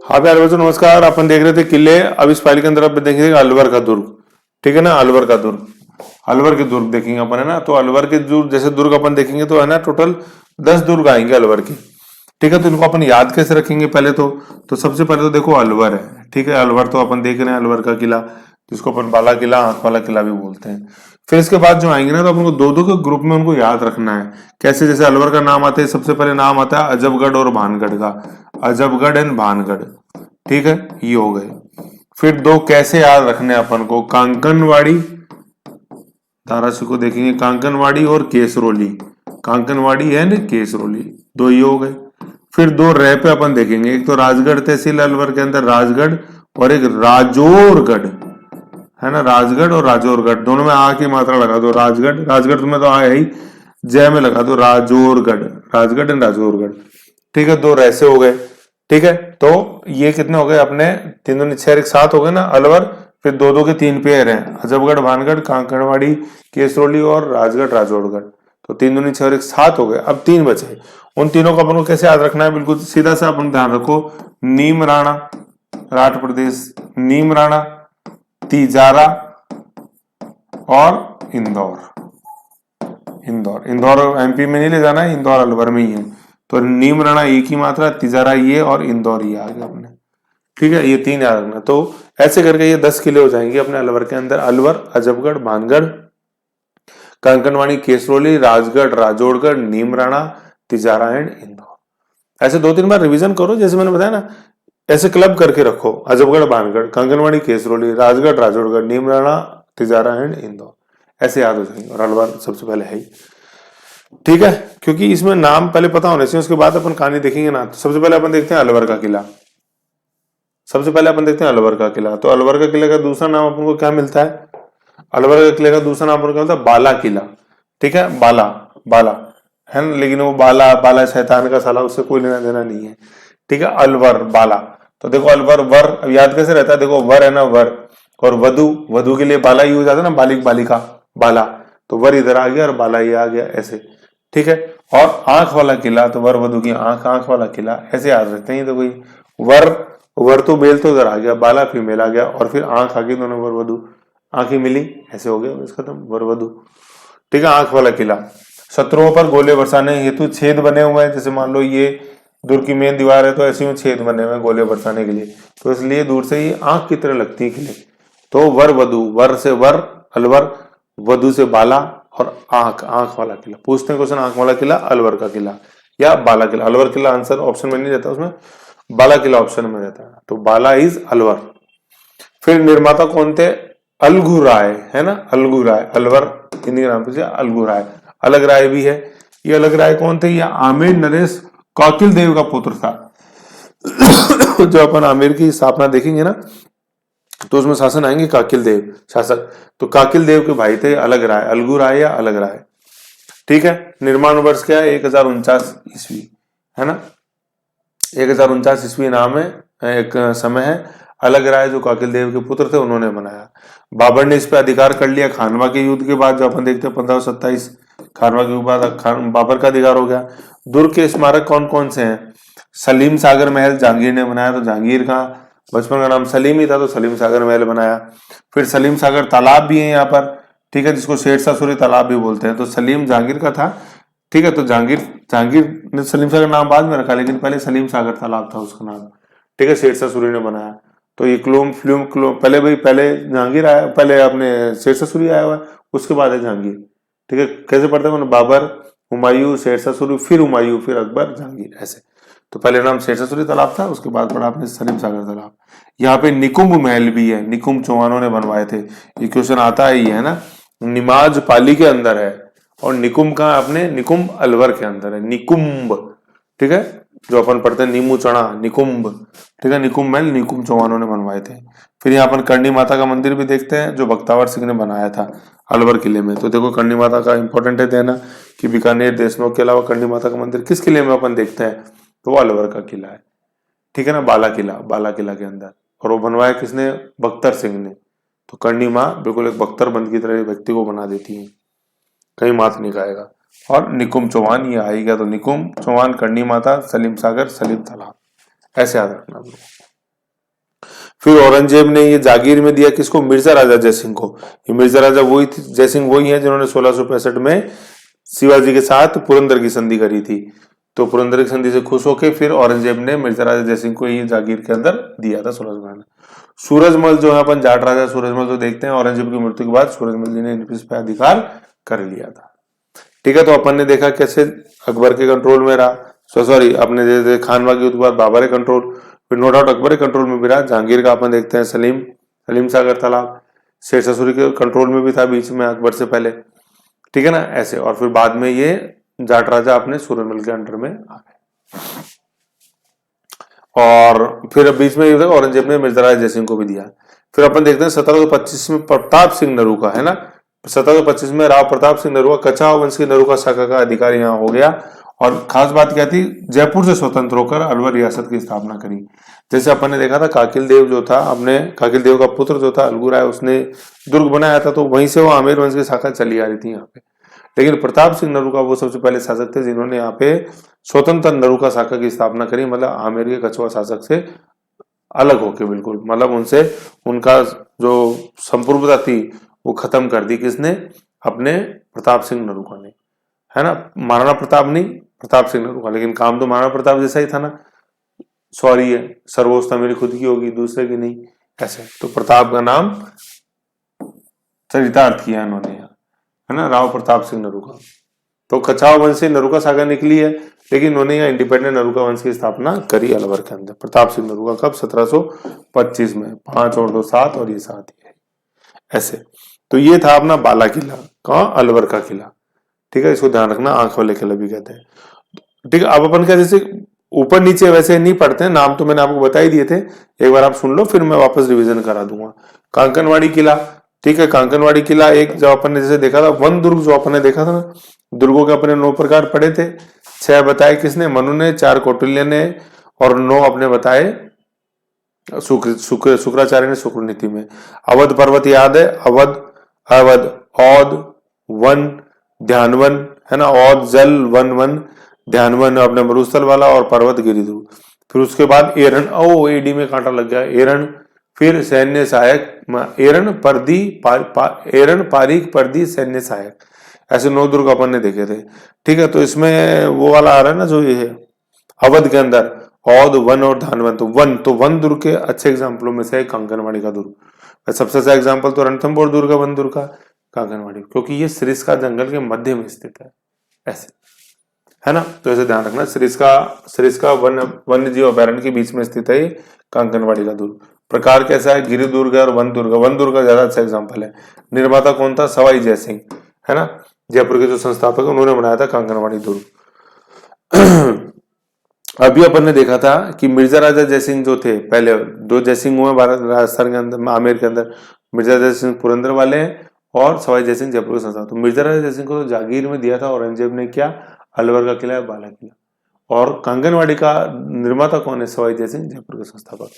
हाँ प्यारे बच्चों नमस्कार। अपन देख रहे थे किले। अब इस फाइल के अंदर अपन देखेंगे अलवर का दुर्ग। ठीक है ना, अलवर का दुर्ग, अलवर के दुर्ग देखेंगे अपन, है ना। तो अलवर के दुर्ग, जैसे दुर्ग अपन देखेंगे तो है ना, टोटल 10 दुर्ग आएंगे अलवर के। ठीक है, तो इनको अपन याद कैसे रखेंगे पहले तो सबसे पहले तो देखो अलवर है। ठीक है, अलवर तो अपन देख रहे हैं, अलवर का किला जिसको अपन बाला किला, आंख वाला किला भी बोलते हैं। फिर इसके बाद जो आएंगे ना, तो अपन को दो दो के ग्रुप में उनको याद रखना है। कैसे? जैसे अलवर का नाम आता है, सबसे पहले नाम आता है अजबगढ़ और भानगढ़ का, अजबगढ़ एंड भानगढ़। ठीक है, ये हो गए। फिर दो कैसे याद रखने अपन को, कांकनवाड़ी, धाराशिव को देखेंगे, कांकनवाड़ी और केसरोली, कांकनवाड़ी एंड केसरोली, दो ये हो गए। फिर दो रह पे अपन देखेंगे, एक तो राजगढ़ तहसील अलवर के अंदर राजगढ़, और एक राजौरगढ़, है ना। राजगढ़ और राजौरगढ़ दोनों में आ की मात्रा लगा दो, राजगढ़, राजगढ़ तुम्हें तो आया ही, जय में लगा दो राजौरगढ़, राजगढ़ एंड राजौरगढ़। ठीक है, दो रैसे हो गए। ठीक है, तो ये कितने हो गए अपने, तीन दूनी छह, एक सात हो गए ना अलवर। फिर दो दो के तीन पेयर हैं, अजबगढ़, भानगढ़, कांकड़वाड़ी, केसरोली और राजगढ़, राजौरगढ़। तो तीन दूनी छह और एक सात हो गए। अब तीन बचे, उन तीनों को अपन को कैसे याद रखना है? बिल्कुल सीधा सा अपन ध्यान रखो, नीम राणा, राठ प्रदेश, नीम राणा, तिजारा और इंदौर। इंदौर, इंदौर एमपी में नहीं ले जाना है, इंदौर अलवर में ही है। तो नीम राणा एक ही मात्रा, तिजारा ये और इंदौर ये आ गया अपने। ठीक है, ये तीन याद रखना। तो ऐसे करके ये 10 किले हो जाएंगे अपने अलवर के अंदर, अलवर, अजबगढ़, भानगढ़, कांकनवाड़ी, केसरोली, राजगढ़, राजौरगढ़, नीम राणा, तिजारा एंड इंदौर। ऐसे दो तीन बार रिवीजन करो, जैसे मैंने बताया ना, ऐसे क्लब करके रखो, अजबगढ़, भानगढ़, कांकनवाड़ी, केसरोली, राजगढ़, राजौरगढ़, नीम राणा, तिजारा एंड इंदौर, ऐसे याद हो जाएंगे। और अलवर सबसे पहले है ही। ठीक है, क्योंकि इसमें नाम पहले पता होने चाहिए, उसके बाद अपन कहानी देखेंगे ना। तो सबसे पहले अपन देखते हैं अलवर का किला। सबसे पहले अपन देखते हैं अलवर का किला। तो अलवर का किले का दूसरा नाम अपन को क्या मिलता है? अलवर का किले का दूसरा नाम अपन को क्या मिलता है? बाला किला। ठीक है, बाला, बाला है ना, लेकिन वो बाला, बाला शैतान का साला, उससे कोई लेना देना नहीं है। ठीक है, अलवर, बाला। तो देखो अलवर, वर, अब याद कैसे रहता है? देखो वर है ना, वर, और वधु, वधु के लिए बाला यूज आता है ना, बालिक, बालिका, बाला। तो वर इधर आ गया और बाला ये आ गया, ऐसे। ठीक है, और आंख वाला किला, तो वर वधु की आंख, आंख वाला किला, ऐसे याद रखते हैं। तो कोई वर, वर तो मेल तो उधर आ गया, बाला फीमेल आ गया, और फिर आंख आ गई, दोनों वर वधु, आंखें मिली, ऐसे हो गया बस खत्म, वर वधु। ठीक है, आंख वाला किला। शत्रुओं पर गोले बरसाने हेतु छेद बने हुए हैं। जैसे मान लो ये दूर की मेन दीवार है, तो ऐसे में छेद बने हुए हैं गोले बरसाने के लिए, तो इसलिए दूर से ही आंख की तरह लगती है किले। तो वर वधु, वर से वर, अलवर, वधु से बाला, और आंख, आंख वाला किला। पूछते हैं क्वेश्चन, आंख वाला किला, अलवर का किला या बाला किला। अलवर किला आंसर ऑप्शन में नहीं रहता, उसमें बाला किला ऑप्शन में रहता है। तो बाला इज अलवर। फिर निर्माता कौन थे? अलगू राय, है ना, अलगू राय, अलवर हिंदी के नाम से अलगू राय। अलग राय भी है। ये अलग राय कौन थे? ये आमेर नरेश कौकिल देव का पुत्र था। जो अपन आमेर की स्थापना देखेंगे ना, तो उसमें शासन आएंगे काकिल देव शासक। तो काकिल देव के भाई थे अलग राय, अलगू राय या अलग राय। ठीक है, निर्माण वर्ष क्या है? 1049 ईस्वी, है ना। 1049 ईस्वी नाम है, एक समय है। अलग राय जो काकिल देव के पुत्र थे, उन्होंने बनाया। बाबर ने इस पे अधिकार कर लिया खानवा के युद्ध के बाद, जो अपन देखते हैं 1527 खानवा के बाद बाबर का अधिकार हो गया। दुर्ग के स्मारक कौन कौन से हैं? सलीम सागर महल जहांगीर ने बनाया, तो जहांगीर का बचपन का नाम सलीम ही था, तो सलीम सागर महल बनाया। फिर सलीम सागर तालाब भी है यहाँ पर, ठीक है, जिसको शेरशाह सूरी तालाब भी बोलते हैं। तो सलीम जहांगीर का था। ठीक है, तो जहांगीर, जहांगीर ने सलीम सागर नाम बाद में रखा, लेकिन पहले सलीम सागर तालाब था उसका नाम। ठीक है, शेरशाह सूरी ने बनाया। तो ये क्लोम फ्लूम क्लोम, पहले भाई, पहले जहांगीर आया, पहले अपने शेरशाह सूरी आया हुआ है, उसके बाद है जहांगीर। ठीक है, कैसे पढ़ते हैं? बाबर, हुमायूं, शेरशाह सूरी, फिर हुमायूं, फिर अकबर, जहांगीर, ऐसे। तो पहले नाम शेरशाह सूरी तालाब था, उसके बाद पढ़ा आपने सलीम सागर तालाब। यहाँ पे निकुंभ महल भी है, निकुंभ चौहानों ने बनवाए थे। ये क्वेश्चन आता ही है ना। निमाज पाली के अंदर है, और निकुंभ का अपने, निकुंभ अलवर के अंदर है, निकुंभ। ठीक है, जो अपन पढ़ते हैं नीमू चढ़ा, निकुंभ। ठीक है, निकुंभ महल निकुंभ चौहानों ने बनवाए थे। फिर यहाँ अपन करणी माता का मंदिर भी देखते हैं, जो बख्तावर सिंह ने बनाया था अलवर किले में। तो देखो करणी माता का इंपॉर्टेंट है देना, कि बीकानेर, देशनोक के अलावा करणी माता का मंदिर किस किले में अपन देखते हैं? तो वो अलवर का किला है। ठीक है ना, बाला किला, बाला किला के अंदर। और वो बनवाया किसने? बख्तर सिंह ने। तो करणी माँ बिल्कुल एक बख्तर बंद की तरह व्यक्ति को बना देती है, कहीं मात नहीं खाएगा। और निकुंभ चौहान ये आएगा, तो निकुंभ चौहान, करणी माता, सलीम सागर, सलीम तालाब, ऐसे याद रखना। फिर औरंगजेब ने ये जागीर में दिया किसको, मिर्जा राजा जयसिंह को। ये मिर्जा राजा वही जयसिंह वही है जिन्होंने 1665 में शिवाजी के साथ पुरंदर की संधि करी थी। तो पुरंदर की संधि से खुश होकर फिर औरंगजेब ने मिर्जा राजा जयसिंह को ये जागीर के अंदर दिया था 1600 में। सूरजमल जो है अपन जाट राजा सूरजमल जो देखते हैं, औरंगजेब की मृत्यु के बाद सूरजमल जी ने इस पर अधिकार कर लिया था। ठीक है, तो अपन ने देखा कैसे अकबर के कंट्रोल में रहा, सॉरी अपने जैसे खानवा के युद्ध के बाद बाबर के कंट्रोल, फिर नो डाउट अकबर के कंट्रोल में भी रहा। जहांगीर का अपन देखते हैं सलीम सागर तालाब, शेरशाह सूरी के कंट्रोल में भी था बीच में अकबर से पहले। ठीक है ना, ऐसे। और फिर बाद में ये जाट राजा अपने सूरजमल के अंडर में आ गए। और फिर बीच में औरंगजेब ने मिर्जा राजा जयसिंह को भी दिया। फिर अपन देखते हैं 1725 में प्रताप सिंह नरूका, है ना, 1725 में राव प्रताप सिंह नरूका कछावा वंश की नरूका शाखा का अधिकारी यहाँ हो गया। और खास बात क्या थी, जयपुर से स्वतंत्र होकर अलवर रियासत की स्थापना करी। जैसे अपन ने देखा था काकिल देव जो था, अपने काकिल देव का पुत्र जो था अलगू राय, उसने दुर्ग बनाया था, तो वहीं से वो आमेर वंश की शाखा चली आ रही थी यहाँ पे। लेकिन प्रताप सिंह नरूका वो सबसे पहले शासक थे जिन्होंने यहाँ पे स्वतंत्र नरूका शाखा की स्थापना करी, मतलब आमेर के कछुआ शासक से अलग होके बिल्कुल, मतलब उनसे उनका जो संप्रभुता थी वो खत्म कर दी। किसने, अपने प्रताप सिंह नरूका ने, है ना, महाराणा प्रताप नहीं, प्रताप सिंह नरूका। लेकिन काम तो महाराणा प्रताप जैसा ही था ना, सॉरी है सर्वोच्चता मेरी खुद की होगी दूसरे की नहीं, ऐसे। तो प्रताप का नाम चरितार्थ किया इन्होंने, है ना, राव प्रताप सिंह नरूका। तो कछावा वंश से नरूका शाखा निकली है, लेकिन उन्होंने यहाँ इंडिपेंडेंट नरूका वंश की स्थापना करी अलवर के अंदर। प्रताप सिंह नरूका कब, 1725 में। 5 और 2 7 और ये 7 ही है, ऐसे। तो ये था अपना बाला किला, कहाँ, अलवर का किला। ठीक है, इसको ध्यान रखना, आंख वाले किला भी कहते हैं। ठीक है, अब अपन क्या जैसे ऊपर नीचे वैसे नहीं पढ़ते हैं, नाम तो मैंने आपको बता ही दिए थे, एक बार आप सुन लो फिर मैं वापस रिवीजन करा दूंगा। कांकनवाड़ी किला, ठीक है, कांकनवाड़ी किला एक जो अपन ने जैसे देखा था, वन दुर्ग जो अपन ने देखा था ना, दुर्गों के अपने 9 प्रकार पढ़े थे। 6 बताए किसने, मनु ने, 4 कौटिल्य ने, और 9 अपने बताए शुक्राचार्य ने शुक्रनीति में। अवध पर्वत याद है, अवध, अवध, औद, वन, ध्यानवन, है ना, औद जल, वन ध्यानवन अपने मरुस्थल वाला, और पर्वत गिरिदुर्ग। फिर उसके बाद एरण, ओ एडी में कांटा लग गया, एरण। फिर सैन्य सहायक, एरण परदी एरण पारीक परदी सैन्य सहायक, ऐसे 9 दुर्ग अपन ने देखे थे। ठीक है, तो इसमें वो वाला आ रहा है ना जो ये है अवध के अंदर, औद, वन और धानवन। तो वन दुर्ग के अच्छे एग्जाम्पलों में से कांकनवाड़ी का दुर्ग। सबसे अच्छा एग्जाम्पल तो रणथंभौर दुर्ग है, वन दुर्ग का, कांकनवाड़ी, क्योंकि ये सरिस्का जंगल के मध्य में स्थित है, ऐसे, है ना। तो ऐसे ध्यान रखना, सरिस्का वन्य जीव अभयारण्य के बीच में स्थित है कांकनवाड़ी का दुर्ग। प्रकार कैसा है, गिरि दुर्ग और वन दुर्ग। वन दुर्ग का ज्यादा अच्छा एग्जाम्पल है। निर्माता कौन था, सवाई जयसिंह, है ना, जयपुर के जो संस्थापक उन्होंने बनाया था कांकनवाड़ी दुर्ग। अभी अपन ने देखा था कि मिर्जा राजा जयसिंह जो थे, पहले 2 जयसिंह हुए भारत राजस्थान के अंदर, आमेर के अंदर, मिर्जा जयसिंह पुरंदर वाले हैं और सवाई जयसिंह जयपुर के संस्थापक। तो मिर्जा राजा जयसिंह को तो जागीर में दिया था औरंगजेब ने, क्या, अलवर का किला, बाला किला। और कांकनवाड़ी का निर्माता कौन है, सवाई जयसिंह जयपुर के संस्थापक।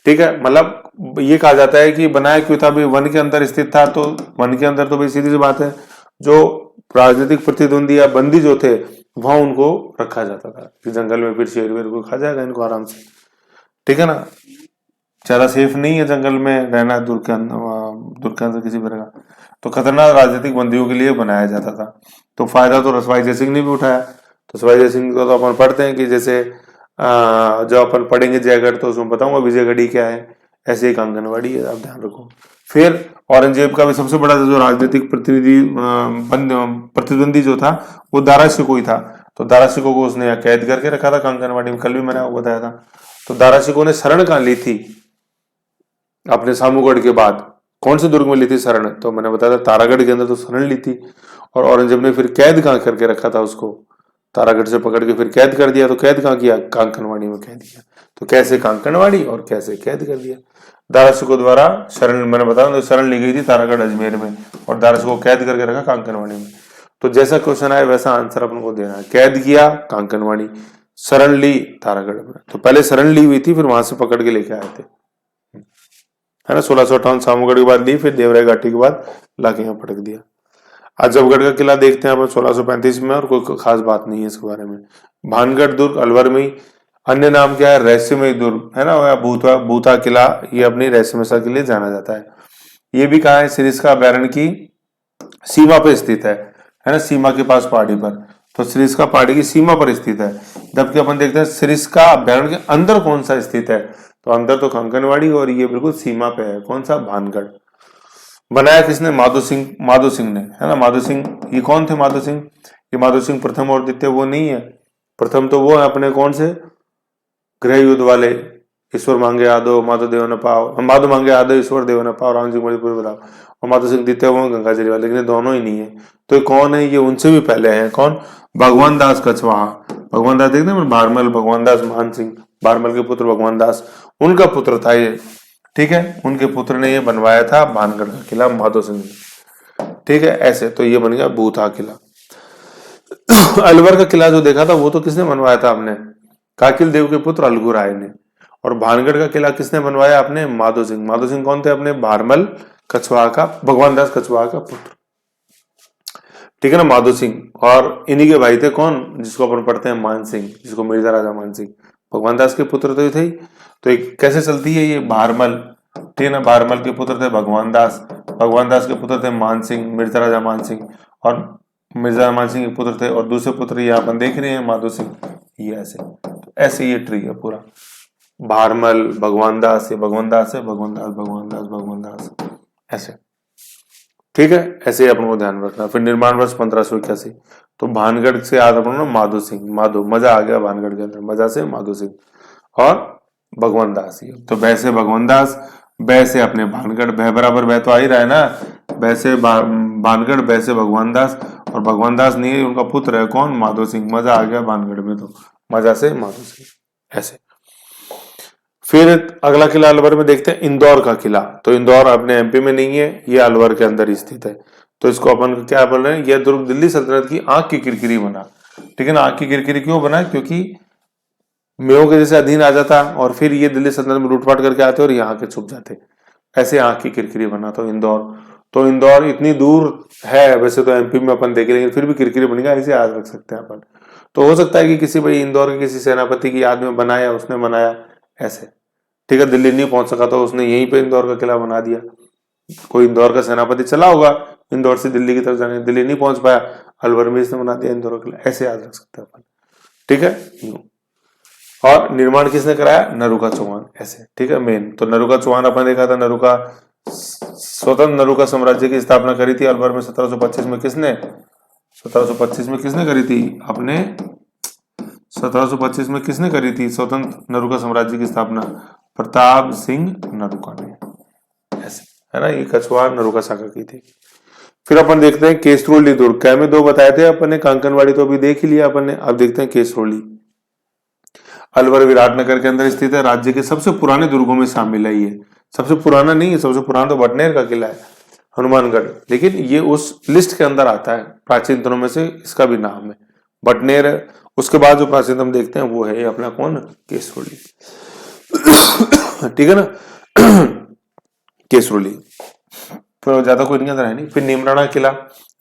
ठीक है, मतलब ये कहा जाता है कि बनाया क्यों था, भाई वन के अंदर स्थित था, तो वन के अंदर तो भाई सीधी सी बात है, जो राजनीतिक प्रतिद्वंदी या बंदी जो थे वहां उनको रखा जाता था कि जंगल में फिर शेर वेर को खा जाएगा इनको आराम से। ठीक है ना, ज्यादा सेफ नहीं है जंगल में रहना, दूर के अंदर किसी तरह का, तो खतरनाक राजनीतिक बंदियों के लिए बनाया जाता था। तो फायदा तो सवाई जयसिंह ने भी उठाया। तो सवाई जयसिंह को तो अपन पढ़ते हैं कि जैसे जो अपन पढ़ेंगे जयगढ़, तो उसमें बताऊंगा विजयगढ़ी क्या है, ऐसे एक आंगनवाड़ी है, आप ध्यान रखो। फिर औरंगजेब का भी सबसे बड़ा जो राजनीतिक प्रतिद्वंदी जो था वो दारा शिकोह ही था। तो दारा शिकोह को उसने यहाँ कैद करके रखा था कांकनवाड़ी में, कल भी मैंने आपको बताया था। तो दारा शिकोह ने शरण कहाँ ली थी अपने सामूगढ़ के बाद, कौन से दुर्ग में ली थी शरण, तो मैंने बताया था तारागढ़ के अंदर तो शरण ली थी। और औरंगजेब ने फिर कैद कहाँ करके रखा था उसको, तारागढ़ से पकड़ के फिर कैद कर दिया। तो कैद कहाँ किया, कांकनवाड़ी में कैद किया। तो कैसे कांकनवाड़ी और कैसे कैद कर दिया, दारा शिकोह द्वारा शरण, मैंने बताया तो शरण ली गई थी तारागढ़ अजमेर में, और दारा शिकोह कैद करके रखा कांकनवाड़ी में। तो जैसा क्वेश्चन आए वैसा आंसर अपन को देना है। कैद किया कांकनवाड़ी, शरण ली तारागढ़ में। तो पहले शरण ली हुई थी, फिर वहां से पकड़ के लेके आए थे, है ना। 1658 सामूगढ़ के बाद ली, फिर देवराय घाटी के बाद लाके यहाँ पटक दिया। आजमगढ़ का किला देखते हैं अपन 1635 में, और कोई खास बात नहीं है इसके बारे में। भानगढ़ दुर्ग अलवर में ही, अन्य नाम क्या है, रहस्यमय दुर्ग है ना, भूता भूता किला, ये अपनी रहस्यमयता के लिए जाना जाता है। ये भी कहा है, सिरिस्का अभ्यारण्य की सीमा पे स्थित है ना, सीमा के पास पहाड़ी पर, तो सिरिस्का पहाड़ी की सीमा पर स्थित है। जबकि अपन देखते हैं सिरिस्का अभ्यारण्य के अंदर कौन सा स्थित है, तो अंदर तो कंकनवाड़ी, और ये बिल्कुल सीमा पे है, कौन सा, भानगढ़। बनाया किसने, माधो सिंह ने, है ना, माधो सिंह। ये कौन थे माधो सिंह, ये माधो सिंह प्रथम और द्वितीय वो नहीं है, प्रथम तो वो है अपने कौन से, गृह युद्ध वाले, ईश्वर मांगे यादव माधो देव न पाओ, माधो मांगे यादव ईश्वर देव न पाओ, राम जी मणिपुर बताओ, और माधो सिंह द्वितीय वो गंगाजरी वाले, लेकिन दोनों ही नहीं है। तो ये कौन है, ये उनसे भी पहले हैं, कौन, भगवान दास कछवाहा। भगवान दास देखते हैं भारमल, भगवान दास मान सिंह, भारमल के पुत्र भगवान दास, उनका पुत्र था ये, ठीक है, उनके पुत्र ने ये बनवाया था भानगढ़ का किला, माधो सिंह ने, ठीक है। ऐसे तो ये बन गया भूता किला। अलवर का किला जो देखा था वो तो किसने बनवाया था आपने, काकिल देव के पुत्र अलगू राय ने। और भानगढ़ का किला किसने बनवाया आपने, माधो सिंह। माधो सिंह कौन थे, अपने भारमल कछवाहा का, भगवान दास कछवाहा का पुत्र, ठीक है ना, माधो सिंह। और इन्हीं के भाई थे कौन, जिसको अपन पढ़ते हैं मान सिंह, जिसको मिर्जा राजा मान सिंह, भगवान दास के पुत्र तो ये थे। तो एक कैसे चलती है ये, भारमल, ठीक है ना, भारमल के पुत्र थे भगवान दास, भगवान दास के पुत्र थे मान सिंह, मिर्जा राजा मान सिंह, और मिर्जा मान सिंह के पुत्र थे, और दूसरे पुत्र ये अपन देख रहे हैं माधो सिंह, ये ऐसे। तो ऐसे ये ट्री है पूरा, भारमल, भगवान दास, ये भगवान दास है, भगवान दास, भगवान दास, भगवान दास, ऐसे, ठीक है। ऐसे ही अपन को ध्यान रखना। फिर निर्माण वर्ष 1581, तो भानगढ़ से याद अपन ना माधो सिंह, माधो, मजा आ गया भानगढ़ के अंदर, मजा से माधो सिंह, और भगवान दास, ये तो वैसे भगवान दास, वैसे अपने भानगढ़, भय बराबर भय तो आ ही रहा है ना, वैसे भानगढ़, वैसे भगवान दास, और भगवान दास नहीं है, उनका पुत्र है कौन, माधो सिंह, मजा आ गया भानगढ़ में, तो मजा से माधो सिंह, ऐसे। फिर अगला किला अलवर में देखते हैं, इंदौर का किला। तो इंदौर अपने एमपी में नहीं है, ये अलवर के अंदर ही स्थित है। तो इसको अपन क्या बोल रहे हैं, यह दुर्ग दिल्ली सल्तनत की आंख की किरकिरी बना, ठीक है ना। आंख की किरकिरी क्यों बना, क्योंकि मेयों के जैसे अधीन आ जाता, और फिर ये दिल्ली सल्तनत में लूटपाट करके आते और यहाँ के छुप जाते, ऐसे आंख की किरकिरी बना। तो इंदौर इतनी दूर है, वैसे तो एमपी में अपन देखे, लेकिन फिर भी किरकिरी बन गया, ऐसे याद रख सकते हैं अपन। तो हो सकता है कि किसी भाई इंदौर के किसी सेनापति की याद में बनाया, उसने बनाया ऐसे, ठीक है। दिल्ली नहीं पहुंच सका तो उसने यहीं पे इंदौर का किला बना दिया। कोई इंदौर का सेनापति चला होगा इंदौर से दिल्ली की तरफ जाने, दिल्ली नहीं पहुंच पाया, अलवर में इसने बना दिया इंदौर का किला, ऐसे याद रख सकते हैं अपन, ठीक है। और निर्माण किसने कराया, नरुका चौहान, ऐसे, ठीक है, मेन। तो नरुका चौहान अपन देखा था, नरुका स्वतंत्र नरुका साम्राज्य की स्थापना करी थी अलवर में 1725 में, किसने, 1725 में किसने करी थी, अपने 1725 में किसने करी थी स्वतंत्र नरुका साम्राज्य की स्थापना, प्रताप सिंह नरुका ने, ऐसे, है ना। ये कछवाहा नरुका शाखा की थी। फिर अपन देखते हैं केसरोली दुर्ग, क्या में दो बताए थे अपन ने, कांकनवाड़ी तो अभी देख ही लिया अपन ने। अब देखते हैं केसरोली, अलवर विराटनगर के अंदर स्थित है, राज्य के सबसे पुराने दुर्गों में शामिल है। ये सबसे पुराना नहीं है, सबसे पुराना तो बटनेर का किला है, हनुमानगढ़, लेकिन ये उस लिस्ट के अंदर आता है प्राचीनतमों में से, इसका भी नाम है बटनेर है। उसके बाद जो प्राचीनतम देखते हैं वो है अपना कौन, केसरोली, ठीक है ना, केसरोली। फिर ज्यादा कोई नहीं अंदर है नहीं। फिर नीमराणा किला,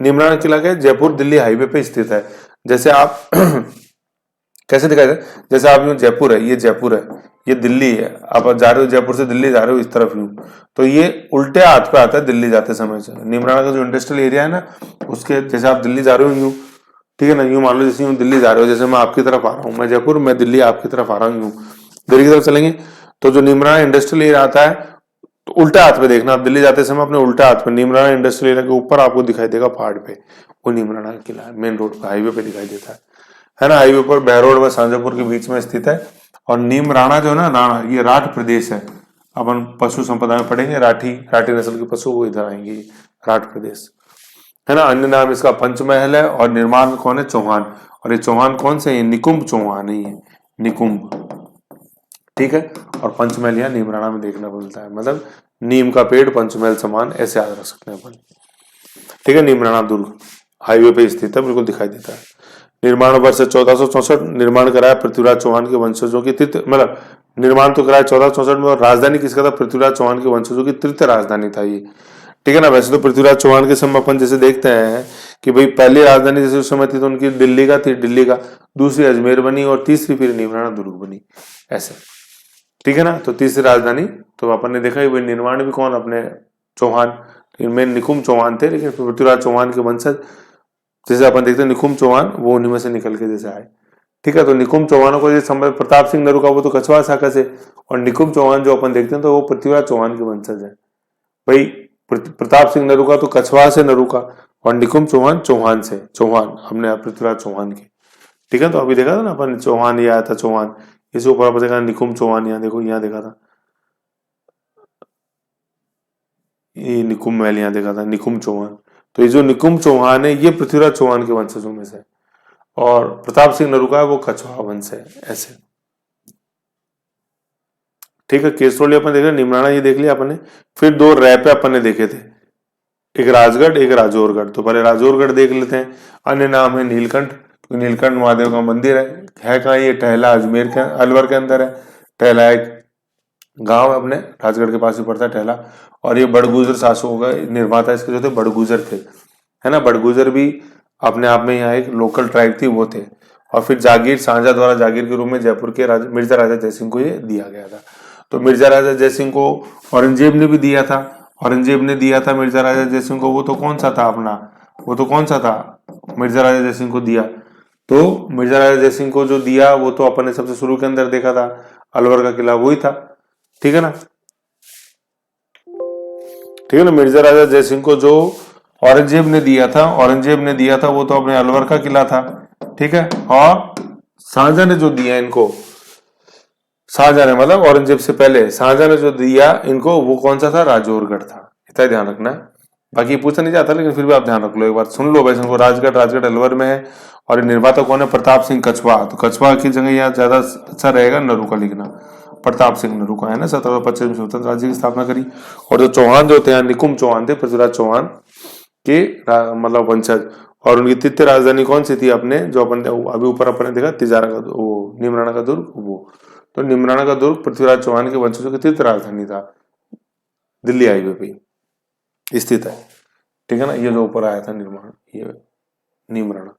नीमराणा किला क्या है, जयपुर दिल्ली हाईवे पे स्थित है। जैसे आप कैसे दिखाई दे, जैसे आप यूं, जयपुर है, ये जयपुर है, ये दिल्ली है, आप जा रहे हो जयपुर से दिल्ली जा रहे हो इस तरफ यूं, तो ये उल्टे हाथ पे आता है दिल्ली जाते समय से। नीमराणा का जो इंडस्ट्रियल एरिया है ना, उसके जैसे आप दिल्ली जा रहे हो यूं, ठीक है ना, यूं मान लो जैसे यूं दिल्ली जा रहे हो, जैसे मैं आपकी तरफ आ रहा हूँ, मैं जयपुर, मैं दिल्ली आपकी तरफ आ रहा हूँ, यूं दिल्ली की तरफ चलेंगे, तो जो नीमराणा इंडस्ट्रियल एरिया आता है, तो उल्टा हाथ पे देखना, आप दिल्ली जाते समय अपने उल्टा हाथ पे नीमराणा इंडस्ट्रियल एरिया के ऊपर आपको दिखाई देगा पहाड़ पे, वो नीमराणा का किला है, मेन रोड पे, हाईवे पे दिखाई देता है ना, हाईवे पर बहरोड व सांजापुर के बीच में स्थित है। और नीमराणा जो है ना, राणा, ये राठ प्रदेश है, अपन पशु संपदा में पढ़ेंगे, राठी नस्ल के पशु वो इधर आएंगे, राठ प्रदेश, है ना। अन्य नाम इसका पंचमहल है, और निर्माण कौन है, चौहान। और ये चौहान कौन से, निकुंभ चौहान है, ये निकुंभ, ठीक है। और पंचमहल यहाँ नीमराणा में देखने को मिलता है, मतलब नीम का पेड़ पंचमहल समान, ऐसे याद रख सकते हैं अपन, ठीक है। नीमराणा दुर्ग हाईवे पे स्थित है, बिल्कुल दिखाई देता है। निर्माण वर्ष 1464, निर्माण कराया पृथ्वीराज चौहान के वंशजों की तृतीय, मतलब निर्माण तो कराया 1464 में, और राजधानी किसका था, पृथ्वीराज चौहान के वंशजों की तृतीय राजधानी था ये, ठीक है ना। वैसे तो पृथ्वीराज चौहान के समय अपन जैसे देखते हैं कि भाई पहली राजधानी जैसे उस समय थी तो उनकी दिल्ली का थी, दिल्ली का, दूसरी अजमेर बनी और तीसरी फिर नीमराना दुर्ग बनी, ऐसे। ठीक है ना। तो तीसरी राजधानी तो अपन ने देखा कि भाई निर्माण भी कौन, अपने चौहान, इनमें निकुंभ चौहान थे, लेकिन पृथ्वीराज चौहान के वंशज जैसे अपन देखते हैं निकुंभ चौहान वो उन्हीं में से निकल के जैसे आए। ठीक है। तो निकुंभ चौहानों को जैसे समय प्रताप सिंह नरूका वो तो कछवाहा शाखा से, और निकुंभ चौहान जो अपन देखते हैं तो वो पृथ्वीराज चौहान के वंशज है। भाई प्रताप सिंह नरूका तो कछवाहा से नरूका, और निकुंभ चौहान चौहान से, चौहान हमने पृथ्वीराज चौहान के। ठीक है। तो अभी देखा था ना अपन, चौहान ये आया था चौहान, इसी ऊपर अपन देखा निकुंभ चौहान, यहाँ देखो यहाँ देखा था ये निकुंभ महल, यहाँ देखा था निकुंभ चौहान। तो ये जो निकुंभ चौहान है ये पृथ्वीराज चौहान के वंशजों में से, और प्रताप सिंह नरूका है वो कछवाहा वंश है, ऐसे। ठीक है। केसरोली अपन देख रहे, निमराना ये देख लिया अपन ने। फिर दो रैपे अपन ने देखे थे, एक राजगढ़ एक राजौरगढ़। तो पहले राजौरगढ़ देख लेते हैं। अन्य नाम है नीलकंठ, तो नीलकंठ महादेव का मंदिर है कहाँ, ये टहला अजमेर के अलवर के अंदर है। टहला एक गांव है अपने राजगढ़ के पास ही पड़ता है टहला। और ये बड़गुजर शासकों का निर्माता इसके जो थे बड़गुजर थे, है ना। बड़गुजर भी अपने आप में यहाँ एक लोकल ट्राइब थी, वो थे। और फिर जागीर शाहजहाँ द्वारा जागीर के रूप में जयपुर के मिर्जा राजा जयसिंह को ये दिया गया था। तो मिर्जा राजा जयसिंह को औरंगजेब ने भी दिया था, औरंगजेब ने दिया था मिर्जा राजा जयसिंह को, वो तो कौन सा था अपना, वो तो कौन सा था, मिर्जा राजा जयसिंह को दिया। तो मिर्जा राजा जयसिंह को जो दिया वो तो अपन ने सबसे शुरू के अंदर देखा था, अलवर का किला वही था। ठीक है ना। ठीक है ना। मिर्जा राजा जयसिंह को जो औरंगजेब ने दिया था, औरंगजेब ने दिया था वो तो अपने अलवर का किला था। ठीक है। और शाहजहां ने जो दिया इनको, शाहजहां ने मतलब औरंगजेब से पहले शाहजहां ने जो दिया इनको वो कौन सा था, राजौरगढ़ था। इतना ध्यान रखना है, बाकी पूछा नहीं जाता लेकिन फिर भी आप ध्यान रख लो, एक बार सुन लो वैसे इनको। राजगढ़, राजगढ़ अलवर में है। और निर्माता कौन है, प्रताप सिंह कछवाहा। तो कछवाहा की जगह यहाँ ज्यादा अच्छा रहेगा नरूका लिखना, प्रताप सिंह नरूका, है ना। 1725 में स्वतंत्र राज्य की स्थापना करी। और जो चौहान जो थे निकुंभ चौहान थे, पृथ्वीराज चौहान के मतलब वंशज। और उनकी तृतीय राजधानी कौन सी थी अपने, जो अपन अभी ऊपर अपन ने देखा तिजारा का, वो निमराना का दुर्ग, वो। तो निमराना का दुर्ग पृथ्वीराज चौहान के वंशजों की तृतीय राजधानी था, दिल्ली हाईवे पे स्थित है। ठीक है ना। ये जो ऊपर आया था निर्माण, ये नीमराना,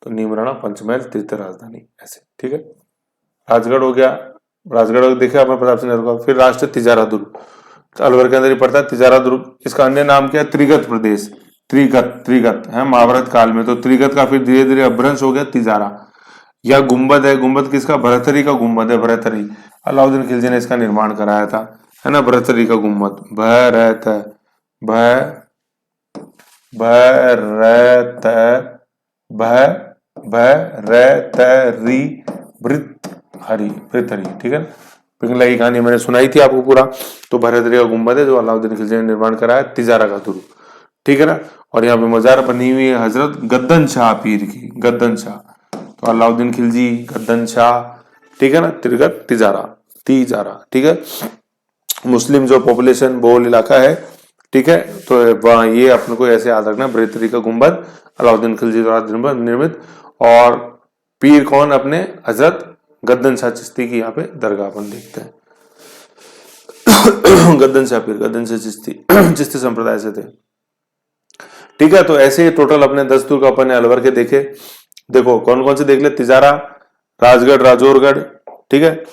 तो नीमराना पंचमहल तृतीय राजधानी, ऐसे। ठीक है। राजगढ़ हो गया, राजगढ़ देखे आपने प्रताप सिंह नरूका। फिर राष्ट्रीय तिजारा दुर्ग, तो अलवर के अंदर ही पड़ता है तिजारा दुर्ग। इसका अन्य नाम क्या है, त्रिगत प्रदेश, त्रिगत, त्रिगत है महाभारत काल में। तो त्रिगत का फिर धीरे धीरे अपभ्रंश हो गया तिजारा। यह गुंबद है, गुंबद किसका, भरथरी का गुंबद है, भरथरी। अलाउद्दीन खिलजी ने इसका निर्माण कराया था, है ना। भरथरी का गुंबद, भरत भ भरत भरतरी भृतहरि, भृतहरि। ठीक है। पिंगला की कहानी मैंने सुनाई थी आपको पूरा। तो भरतरी का गुंबद है जो अलाउद्दीन खिलजी ने निर्माण कराया, तिजारा का दुर्ग। ठीक है ना। और यहाँ पे मजार बनी हुई है हजरत गद्दन शाह पीर की, गद्दन शाह। तो अलाउद्दीन खिलजी, गद्दन शाह। ठीक है ना। तिरगत तिजारा, तिजारा। ठीक है। मुस्लिम जो पॉपुलेशन बहुल इलाका है, ठीक है, तो वहां ये अपने को ऐसे याद रखना, बरेतरी का गुंबद अलाउद्दीन खिलजी द्वारा निर्मित। और पीर कौन, अपने हजरत गद्दन शाह चिश्ती की यहाँ पे दरगाह अपन देखते हैं। गद्दन शाह पीर, गद्दन शाह चिश्ती चिश्ती संप्रदाय से थे। ठीक है। तो ऐसे टोटल अपने 10 दुर्ग अपन ने अलवर के देखे। देखो कौन कौन से देख ले, तिजारा, राजगढ़, राजौरगढ़। ठीक है।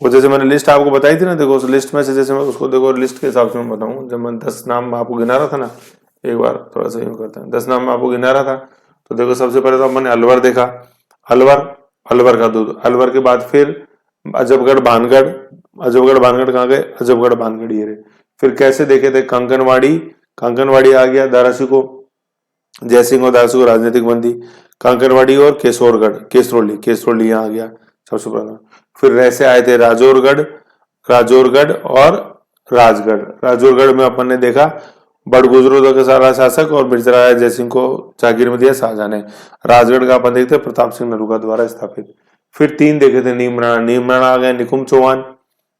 वो जैसे मैंने लिस्ट आपको बताई थी ना, देखो उस लिस्ट में से जैसे मैं उसको देखो लिस्ट के हिसाब से मैं बताऊं, जब मैं 10 नाम आपको गिना रहा था ना, एक बार थोड़ा सा यूं करते हैं, 10 नाम मैं आपको गिना रहा था। तो देखो सबसे पहले तो मैंने अलवर देखा, अलवर, अलवर का दूध। अलवर के बाद फिर अजबगढ़, भानगढ़। अजबगढ़ भानगढ़ कहाँ गए, अजबगढ़ भानगढ़ ये रहे। फिर कैसे देखे थे, कांकनवाड़ी, कांकनवाड़ी आ गया। दारासिको, जयसिंह और दारासिको राजनीतिक बंदी। कांकनवाड़ी और केसोरगढ़, केसरोली, केसरोली यहाँ आ गया सबसे पहले। फिर ऐसे आए थे राजौरगढ़, राजौरगढ़ और राजगढ़। राजौरगढ़ में अपन ने देखा बड़गुजरों के सारा शासक और मिर्जा राजा जयसिंह को जागीर में दिया शाहजहां ने। राजगढ़ का अपन देखते प्रताप सिंह नरूका द्वारा स्थापित। फिर 3 देखे थे, नीमराना, नीमराना आ गए निकुंभ चौहान,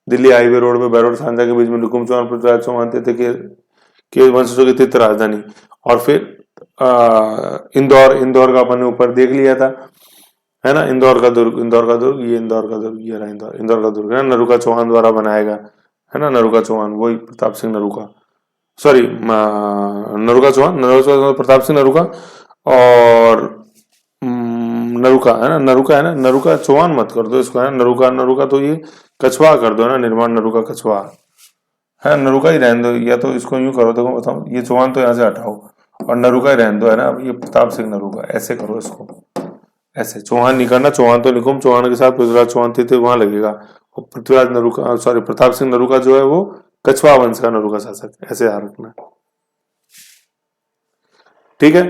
दिल्ली हाईवे रोड पे बैरोड सांझा के बीच में निकुंभ चौहान पृथ्वीराज चौहान थे के वंशजों की तृतीय राजधानी। और फिर इंदौर, इंदौर का अपन ने ऊपर देख लिया था, है ना। इंदौर का दुर्ग, इंदौर का दुर्ग, ये इंदौर का दुर्ग, ये रहा इंदौर, इंदौर का दुर्ग है नरूका चौहान द्वारा बनाया गया, है ना। नरूका चौहान वही प्रताप सिंह नरूका, सॉरी नरुका चौहान, प्रताप सिंह नरुका। और नरुका है ना, नरुका है ना, नरुका चौहान मत कर दो इसको, है ना, नरुका, नरुका तो ये कछवा कर दो ना, निर्माण नरुका कछवा है, नरुका ही रहने दो, या तो इसको यूं करो, देखो बताओ, ये चौहान तो यहाँ से हटाओ और नरुका ही रहने दो, है ना, ये प्रताप सिंह नरुका, ऐसे करो इसको, ऐसे चौहान नहीं करना, चौहान तो निकुम, चौहान के साथ पृथ्वीराज चौहान थे वहां लगेगा, और पृथ्वीराज नरुका, सॉरी प्रताप सिंह नरुका जो है वो कछवा वंश का नरुका शासक, ऐसे याद रखना। ठीक है,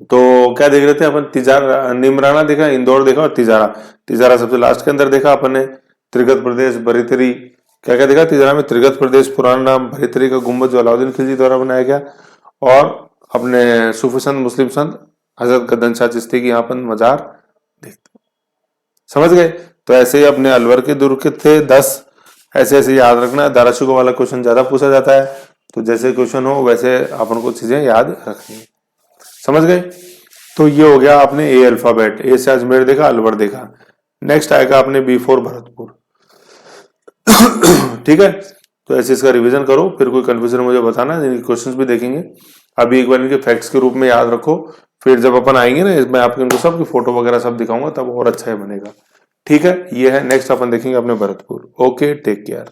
तो क्या देख रहे थे अपन, तिजारा, निमराना देखा, इंदौर देखा और तिजारा, तिजारा सबसे लास्ट के अंदर देखा अपन ने, त्रिगत प्रदेश, भरितरी, क्या क्या देखा तिजारा में, त्रिगत प्रदेश पुराना नाम, भरितरी का गुम्बद जो अलाउद्दीन खिलजी द्वारा बनाया गया, और अपने सूफी संत, मुस्लिम संत हजरत गदन शाह चिश्ती की यहाँ पर मजार देखते, समझ गए। तो ऐसे ही अपने अलवर के दुर्ग के थे 10, ऐसे ऐसे याद रखना, धाराशिव वाला क्वेश्चन ज्यादा पूछा जाता है, तो जैसे क्वेश्चन हो वैसे अपन को चीजें याद रखनी है, समझ गए। तो ये हो गया आपने ए अल्फाबेट, ए से अजमेर देखा, अलवर देखा। नेक्स्ट आएगा आपने B4 भरतपुर। ठीक है, तो ऐसे इसका रिवीजन करो, फिर कोई कंफ्यूजन मुझे बताना, इनके क्वेश्चंस भी देखेंगे। अभी एक बार इनके फैक्ट्स के रूप में याद रखो, फिर जब अपन आएंगे ना, मैं आपको इनको सब की फोटो वगैरह सब दिखाऊंगा, तब और अच्छा है बनेगा। ठीक है, ये है, नेक्स्ट अपन देखेंगे अपने भरतपुर। Okay, take care.